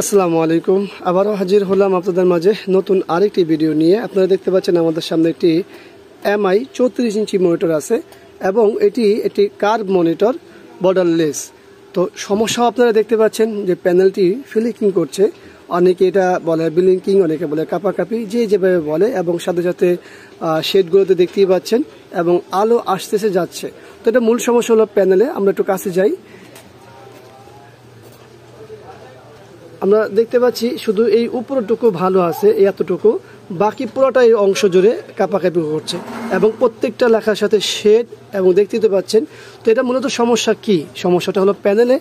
আসসালামু আলাইকুম। আবারও হাজির হলাম আপনাদের মাঝে নতুন আরেকটি ভিডিও নিয়ে। আপনারা দেখতে পাচ্ছেন আমাদের সামনে একটি এমআই 34 ইঞ্চি মনিটর আছে এবং এটি একটি কার্ভ মনিটর বর্ডারলেস। তো সমস্যা আপনারা দেখতে পাচ্ছেন যে প্যানেলটি ফ্লিকিং করছে, অনেকে এটা বলে ব্লিঙ্কিং, অনেকে বলে কাপাকাপি, যে যেভাবে বলে, এবং সাথে সাথে শেডগুলোতে দেখতেই পাচ্ছেন এবং আলো আসতেছে যাচ্ছে। তো এটা মূল সমস্যা হলো প্যানেলে। আমরা একটু কাছে যাই, আমরা দেখতে পাচ্ছি শুধু এই উপরটুকু ভালো আছে, এই এতটুকু, বাকি পুরোটাই অংশ জুড়ে কাপাকাপি করছে এবং প্রত্যেকটা লেখার সাথে শেড এবং দেখতেই তো পাচ্ছেন। তো এটা মূলত সমস্যা কি? সমস্যাটা হলো প্যানেলে।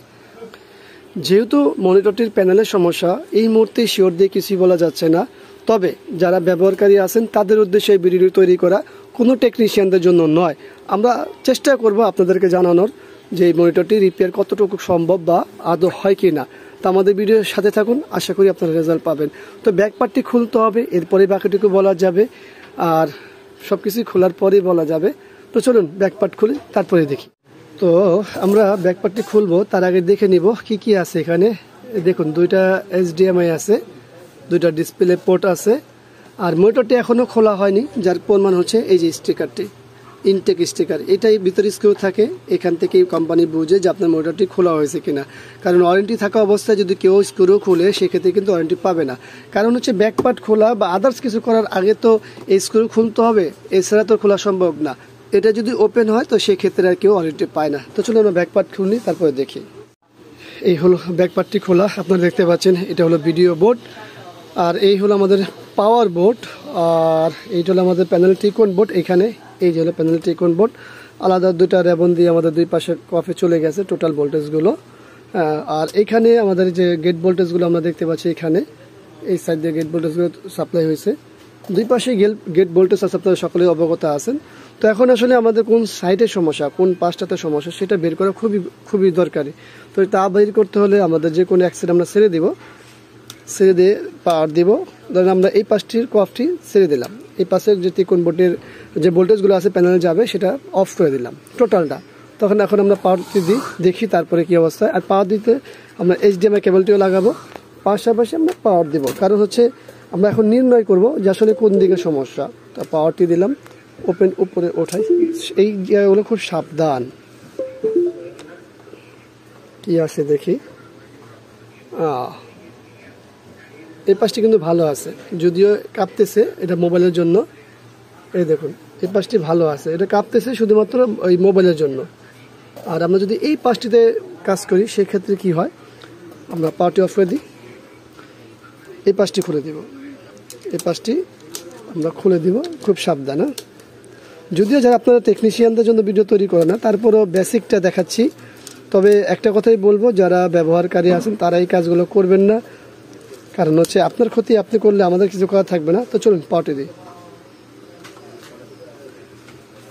যেহেতু মনিটরটির প্যানেলের সমস্যা, এই মুহূর্তে শিওর দিয়ে কিছুই বলা যাচ্ছে না। তবে যারা ব্যবহারকারী আছেন তাদের উদ্দেশ্যে এই ভিডিও তৈরি করা, কোনো টেকনিশিয়ানদের জন্য নয়। আমরা চেষ্টা করব আপনাদেরকে জানানোর যে এই মনিটরটি রিপেয়ার কতটুকু সম্ভব বা আদৌ হয় কি না। তো আমাদের ভিডিওর সাথে থাকুন, আশা করি আপনারা রেজাল্ট পাবেন। তো ব্যাক পার্টটি খুলতে হবে, এরপরে বাকিটুকু বলা যাবে, আর সব কিছুই খোলার পরেই বলা যাবে। তো চলুন ব্যাক পার্ট খুলি, তারপরে দেখি। তো আমরা ব্যাক পার্টটি খুলবো, তার আগে দেখে নিব কি কি আছে এখানে। দেখুন, দুইটা HDMI আছে, দুইটা ডিসপ্লে পোর্ট আছে, আর মনিটরটি এখনো খোলা হয়নি, যার প্রমাণ হচ্ছে এই যে স্টিকারটি, ইনটেক স্টিকার। এটাই ভিতরে স্ক্রু থাকে, এখান থেকেই কোম্পানি বুঝে যে আপনার মনিটরটি খোলা হয়েছে কিনা। কারণ ওয়ারেন্টি থাকা অবস্থায় যদি কেউ স্ক্রু খুলে, সেক্ষেত্রে কিন্তু ওয়ারেন্টি পাবে না। কারণ হচ্ছে ব্যাক পার্ট খোলা বা আদার্স কিছু করার আগে তো এই স্ক্রু খুলতে হবে, এছাড়া তো খোলা সম্ভব না। এটা যদি ওপেন হয় তো সেক্ষেত্রে আর কেউ ওয়ারেন্টি পায় না। তো চলুন আমরা ব্যাক পার্ট খুলি, তারপরে দেখি। এই হলো ব্যাক পার্টটি খোলা, আপনারা দেখতে পাচ্ছেন। এটা হলো ভিডিও বোর্ড, আর এই হলো আমাদের পাওয়ার বোর্ড, আর এইটা হলো আমাদের প্যানেল টিকন বোর্ড। এখানে এই যে হলো প্যানেল টিকন বোর্ড, আলাদা দুটা রেবন দিয়ে আমাদের দুই পাশে কফে চলে গেছে টোটাল ভোল্টেজগুলো। আর এখানে আমাদের যে গেট ভোল্টেজগুলো আমরা দেখতে পাচ্ছি, এখানে এই সাইড দিয়ে গেট ভোল্টেজগুলো সাপ্লাই হয়েছে। দুই পাশে গেট ভোল্টেজ আছে, আপনারা সকলেই অবগত আছেন। তো এখন আসলে আমাদের কোন সাইডের সমস্যা, কোন পাশটাতে সমস্যা, সেটা বের করা খুবই দরকারি। তো তা বের করতে হলে আমাদের যে কোনো অ্যাক্সিড আমরা ছেড়ে দিব, ছেড়ে দিয়ে পাওয়ার দিব। ধরেন আমরা এই পাশটির কফটি ছেড়ে দিলাম, এই পাশের যে ত্রিকোণ বোর্ডের যে ভোল্টেজগুলো আছে প্যানেলে যাবে, সেটা অফ করে দিলাম টোটালটা। তখন এখন আমরা পাওয়ারটি দিই, দেখি তারপরে কি অবস্থা। আর পাওয়ার দিতে আমরা HDMI কেবলটিও লাগাবো, পাশাপাশি আমরা পাওয়ার দিব। কারণ হচ্ছে আমরা এখন নির্ণয় করব যে আসলে কোন দিকে সমস্যা। তা পাওয়ারটি দিলাম, ওপেন উপরে ওঠাই। এই জায়গাগুলো খুব সাবধান, কি আছে দেখি। এই পাশটি কিন্তু ভালো আছে, যদিও কাঁপতেছে, এটা মোবাইলের জন্য। এই দেখুন, এই পাশটি ভালো আছে, এটা কাঁপতেছে শুধুমাত্র ওই মোবাইলের জন্য। আর আমরা যদি এই পাশটিতে কাজ করি, সেক্ষেত্রে কি হয়, আমরা পাওয়ারটি অফ করে দিই, এই পাশটি খুলে দিব, এই পাশটি আমরা খুলে দিব, খুব সাবধান। যদিও যারা আপনারা টেকনিশিয়ানদের জন্য ভিডিও তৈরি করে না, তারপরেও বেসিকটা দেখাচ্ছি। তবে একটা কথাই বলবো, যারা ব্যবহারকারী আছেন তারা এই কাজগুলো করবেন না, কারণ হচ্ছে আপনার ক্ষতি আপনি করলে আমাদের কিছু করা থাকবে না। তো চলুন পাওয়ারটি দিই,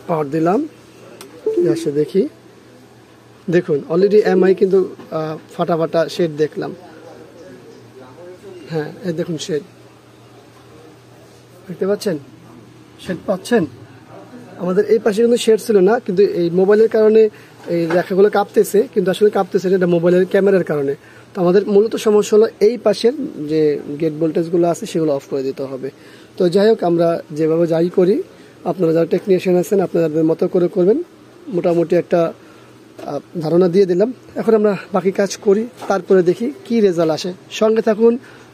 পাওয়ার দিলাম, আসে দেখি। দেখুন অলরেডি এমআই কিন্তু ফাটা শেড দেখলাম। হ্যাঁ, এই দেখুন শেড দেখতে পাচ্ছেন, শেড পাচ্ছেন। আমাদের এই পাশে কিন্তু শেড ছিল না, কিন্তু এই মোবাইলের কারণে এই রেখাগুলো কাঁপতেছে, কিন্তু আসলে কাঁপতেছে এটা মোবাইলের ক্যামেরার কারণে। তো আমাদের মূলত সমস্যা হলো এই পাশের যে গেট ভোল্টেজগুলো আছে সেগুলো অফ করে দিতে হবে। তো যাই হোক, আমরা যেভাবে যাই করি, আপনারা যারা টেকনিশিয়ান আছেন আপনাদের মতো করে করবেন। মোটামুটি একটা ধারণা দিয়ে দিলাম, এখন আমরা বাকি কাজ করি, তারপরে দেখি কি রেজাল্ট আসে। সঙ্গে থাকুন,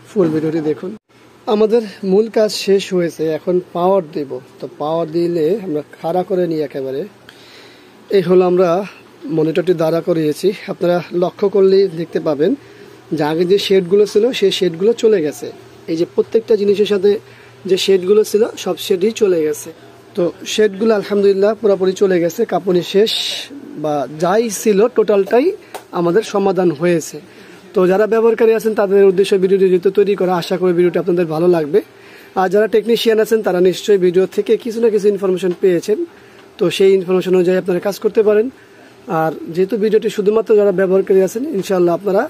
ফুল ভিডিওটি দেখুন। আমাদের মূল কাজ শেষ হয়েছে, এখন পাওয়ার দেব। তো পাওয়ার দিলে আমরা খাড়া করে নিই একেবারে। এই হলো আমরা মনিটরটি দাঁড়া করিয়েছি। আপনারা লক্ষ্য করলেই দেখতে পাবেন যে আগে যে শেডগুলো ছিল সেই শেডগুলো চলে গেছে। এই যে প্রত্যেকটা জিনিসের সাথে যে শেডগুলো ছিল সব শেডই চলে গেছে। তো শেডগুলো আলহামদুলিল্লাহ পুরোপুরি চলে গেছে, কাঁপুনি শেষ, বা যাই ছিল টোটালটাই আমাদের সমাধান হয়েছে। তো যারা ব্যবহারকারী আছেন তাদের উদ্দেশ্যে ভিডিওটি যেহেতু তৈরি করা, আশা করি ভিডিওটি আপনাদের ভালো লাগবে। আর যারা টেকনিশিয়ান আছেন তারা নিশ্চয়ই ভিডিও থেকে কিছু না কিছু ইনফরমেশন পেয়েছেন। তো সেই ইনফরমেশন অনুযায়ী আপনারা কাজ করতে পারেন। আর যেহেতু ভিডিওটি শুধুমাত্র যারা ব্যবহারকারী আছেন, ইনশাআল্লাহ আপনারা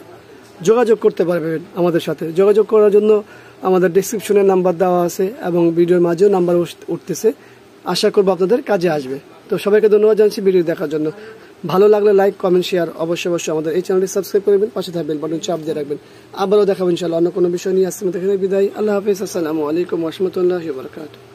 যোগাযোগ করতে পারবেন আমাদের সাথে। যোগাযোগ করার জন্য আমাদের ডেসক্রিপশনে নাম্বার দেওয়া আছে এবং ভিডিওর মাঝেও নাম্বার উঠতেছে। আশা করব আপনাদের কাজে আসবে। তো সবাইকে ধন্যবাদ জানাচ্ছি ভিডিও দেখার জন্য। ভালো লাগলে লাইক, কমেন্ট, শেয়ার অবশ্যই আমাদের এই চ্যানেলটি সাবস্ক্রাইব করবেন, পাশে থাকবেন, বাটন চাপ দিয়ে রাখবেন। আবারও দেখাবো ইনশাআল্লাহ অন্য কোনো বিষয় নিয়ে। আসছে বিদায়। আল্লাহ হাফেজ। আসসালামু আলাইকুম ওয়া রাহমাতুল্লাহি ওয়া বারাকাতুহু।